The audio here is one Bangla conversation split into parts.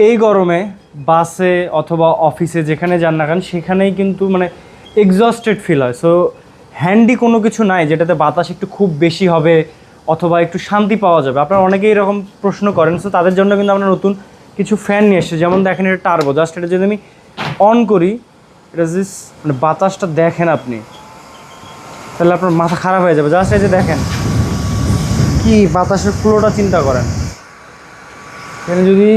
এই গরমে বাসে অথবা অফিসে যেখানে যান না কেন সেখানেই কিন্তু মানে এক্সস্টেড ফিল হয়। সো হ্যান্ডি কোনো কিছু নাই যেটাতে বাতাস একটু খুব বেশি হবে অথবা একটু শান্তি পাওয়া যাবে। আপনারা অনেকেই এরকম প্রশ্ন করেন। সো তাদের জন্য কিন্তু আমরা নতুন কিছু ফ্যান নিয়ে এসেছি। যেমন দেখেন এটা টার্বো, জাস্ট এটা যদি আমি অন করি, এটা জাস্ট মানে বাতাসটা দেখেন আপনি, তাহলে আপনার মাথা খারাপ হয়ে যাবে। জাস্ট এই যে দেখেন কি বাতাসের ফ্লোটা চিন্তা করেন। এখানে যদি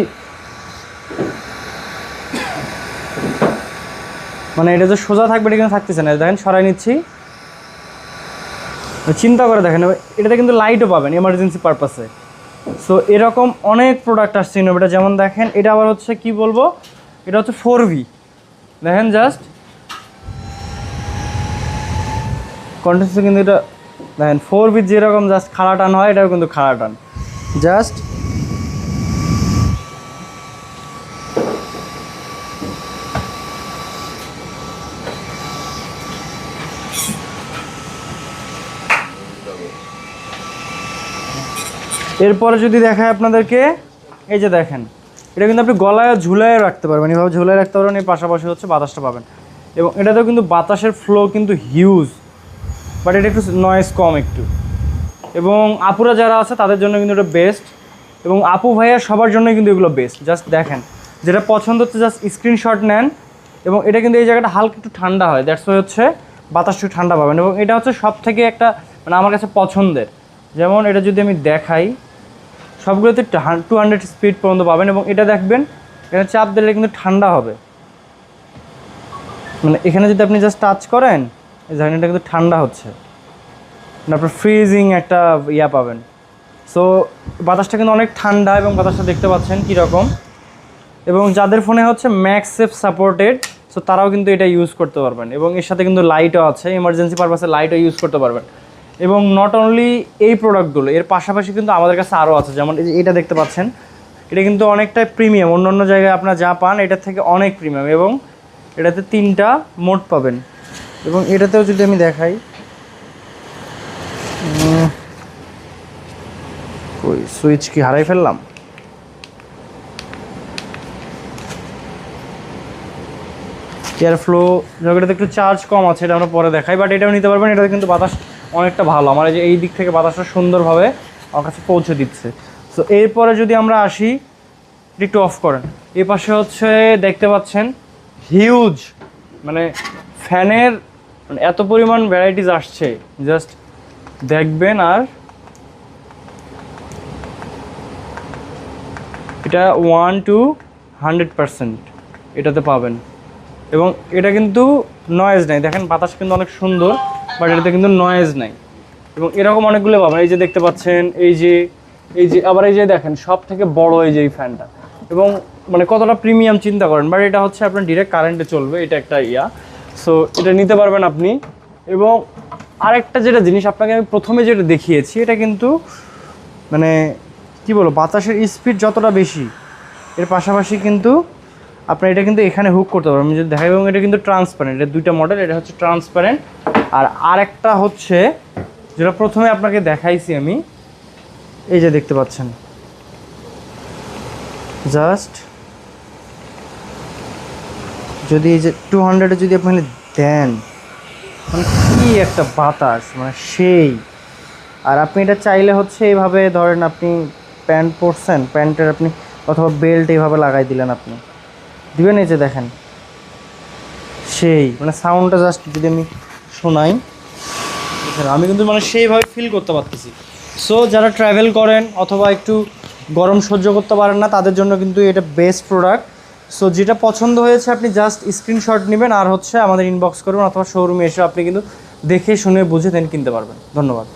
মানে এটা যে সোজা থাকবে এটা কিন্তু থাকতেছে না, দেখেন সরাই নিচ্ছি, চিন্তা করে দেখেন। এটাতে কিন্তু লাইটও পাবেন এমার্জেন্সি পারপাসে। সো এরকম অনেক প্রোডাক্ট আসছে ইনোভেটার। যেমন দেখেন এটা আবার হচ্ছে কি বলবো, এটা হচ্ছে 4V। দেখেন জাস্ট কন্টেন্সে কিন্তু এটা দেখেন 4V যেরকম জাস্ট খাড়া টান হয়, এটাও কিন্তু খাড়া টান। জাস্ট এরপরে যদি দেখায় আপনাদেরকে, এই যে দেখেন এটা কিন্তু আপনি গলায় ঝুলায় রাখতে পারবেন, এভাবে ঝুলায় রাখতে পারবেন। এর পাশাপাশি হচ্ছে বাতাসটা পাবেন এবং এটাতেও কিন্তু বাতাসের ফ্লো কিন্তু হিউজ, বাট এটা একটু নয়েজ কম একটু। এবং আপুরা যারা আছে তাদের জন্য কিন্তু এটা বেস্ট, এবং আপু ভাইয়া সবার জন্যই কিন্তু এগুলো বেস্ট। জাস্ট দেখেন যেটা পছন্দ হচ্ছে জাস্ট স্ক্রিনশট নেন। এবং এটা কিন্তু এই জায়গাটা হালকা একটু ঠান্ডা হয়, দ্যাটস ওয়াই হচ্ছে বাতাস একটু ঠান্ডা পাবেন। এবং এটা হচ্ছে সব থেকে একটা মানে আমার কাছে পছন্দের। যেমন এটা যদি আমি দেখাই, সবগুলোতে 200 স্পিড পর্যন্ত পাবেন। এবং এটা দেখবেন এটা চাপ দিলে কিন্তু ঠান্ডা হবে, মানে এখানে যদি আপনি জাস্ট টাচ করেন এই জায়গাটা কিন্তু ঠান্ডা হচ্ছে, আপনার ফ্রিজিং একটা ইয়া পাবেন। সো বাতাসটা কিন্তু অনেক ঠান্ডা এবং বাতাসটা দেখতে পাচ্ছেন কীরকম। এবং যাদের ফোনে হচ্ছে ম্যাক্সেফ সাপোর্টেড, সো তারাও কিন্তু এটা ইউজ করতে পারবেন। এবং এর সাথে কিন্তু লাইটও আছে, এমার্জেন্সি পারপাসে লাইটও ইউজ করতে পারবেন। এবং নট অনলি এই প্রোডাক্টগুলো, এর পাশাপাশি কিন্তু আমাদের কাছে আরও আছে। যেমন এটা দেখতে পাচ্ছেন, এটা কিন্তু অনেকটাই প্রিমিয়াম, অন্য অন্য জায়গায় আপনারা যা পান এটার থেকে অনেক প্রিমিয়াম। এবং এটাতে 3টা মোড পাবেন। এবং এটাতেও যদি আমি দেখাই, ওই সুইচ কি হারাই ফেললাম, এয়ার ফ্লো জায়গাটাতে একটু চার্জ কম আছে, এটা আমরা পরে দেখাই, বাট এটাও নিতে পারবেন। এটাতে কিন্তু বাতাস অনেকটা ভালো, আমার এই দিক থেকে বাতাসটা সুন্দরভাবে আমার কাছে পৌঁছে দিচ্ছে। সো এরপরে যদি আমরা আসি, একটু অফ করেন, এই পাশে হচ্ছে দেখতে পাচ্ছেন হিউজ মানে ফ্যানের মানে এত পরিমাণ ভ্যারাইটিস আসছে, জাস্ট দেখবেন। আর এটা 1 to 100% এটাতে পাবেন। এবং এটা কিন্তু নয়েজ নাই, দেখেন বাতাস কিন্তু অনেক সুন্দর, বাট এটাতে কিন্তু নয়েজ নাই। এবং এরকম অনেকগুলো পাবেন, এই যে দেখতে পাচ্ছেন, এই যে আবার এই যে দেখেন সব থেকে বড় এই যে এই ফ্যানটা। এবং মানে কতটা প্রিমিয়াম চিন্তা করেন, বাট এটা হচ্ছে আপনার ডিরেক্ট কারেন্টে চলবে, এটা একটা ইয়া। সো এটা নিতে পারবেন আপনি। এবং আরেকটা যেটা জিনিস আপনাকে আমি প্রথমে যেটা দেখিয়েছি, এটা কিন্তু মানে কি বলবো, বাতাসের স্পিড যতটা বেশি, এর পাশাপাশি কিন্তু আপনার এটা কিন্তু এখানে হুক করতে পারবেন, আমি যদি দেখাই। এবং এটা কিন্তু ট্রান্সপারেন্ট, এটা 2টা মডেল, এটা হচ্ছে ট্রান্সপারেন্ট। আর আরেকটা হচ্ছে যেটা প্রথমে আপনাকে দেখাইছি আমি, এই যে দেখতে পাচ্ছেন, জাস্ট যদি এই যে 200-এ যদি আপনি দেন, মানে কি একটা বাতাস, মানে সেই। আর আপনি এটা চাইলে হচ্ছে এইভাবে ধরেন, আপনি প্যান্ট পরছেন, প্যান্টের আপনি অথবা বেল্ট এইভাবে লাগাই দিলেন, আপনি দিবেন, এই যে দেখেন সেই মানে সাউন্ডটা জাস্ট যদি আমি শোনাই, আমি কিন্তু মানে সেইভাবে ফিল করতে পারতেছি। সো যারা ট্রাভেল করেন অথবা একটু গরম সহ্য করতে পারেন না, তাদের জন্য কিন্তু এটা বেস্ট প্রোডাক্ট। সো যেটা পছন্দ হয়েছে আপনি জাস্ট স্ক্রিনশট নেবেন আর হচ্ছে আমাদের ইনবক্স করবেন, অথবা শোরুমে এসে আপনি কিন্তু দেখে শুনে বুঝে দেন কিনতে পারবেন। ধন্যবাদ।